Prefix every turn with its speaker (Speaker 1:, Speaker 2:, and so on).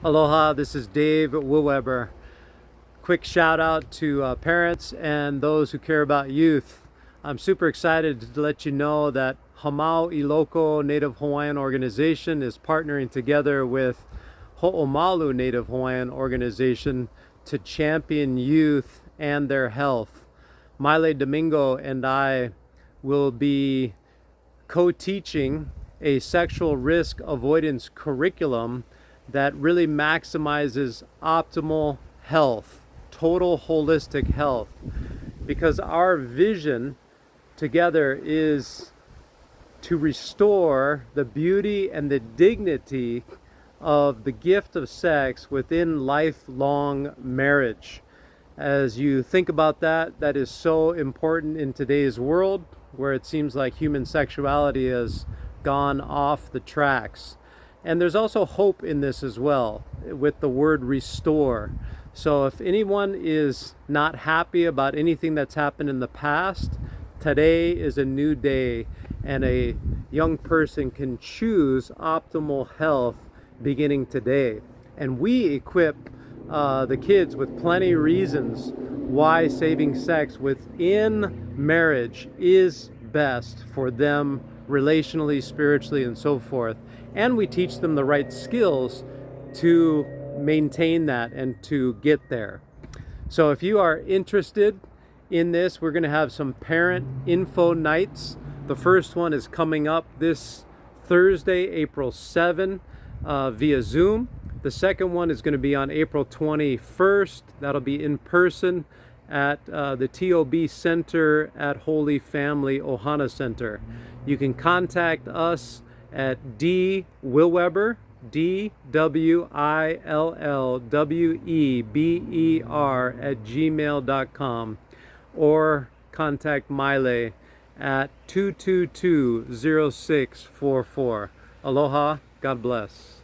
Speaker 1: Aloha, this is Dave Woolweber. Quick shout out to parents and those who care about youth. I'm super excited to let you know that Hamau Iloko Native Hawaiian Organization is partnering together with Ho'omalu Native Hawaiian Organization to champion youth and their health. Maile Domingo and I will be co-teaching a sexual risk avoidance curriculum that really maximizes optimal health, total holistic health, because our vision together is to restore the beauty and the dignity of the gift of sex within lifelong marriage. As you think about that, that is so important in today's world where it seems like human sexuality has gone off the tracks. And there's also hope in this as well with the word restore. So if anyone is not happy about anything that's happened in the past, today is a new day and a young person can choose optimal health beginning today. And we equip the kids with plenty of reasons why saving sex within marriage is best for them relationally, spiritually, and so forth. And we teach them the right skills to maintain that and to get there. So if you are interested in this, we're going to have some parent info nights. The first one is coming up this Thursday, April 7, via Zoom. The second one is going to be on April 21st. That'll be in person at the TOB Center at Holy Family Ohana Center. You can contact us at dwillweber, DWILLWEBER @gmail.com, or contact Maile at 222-0644. Aloha, God bless.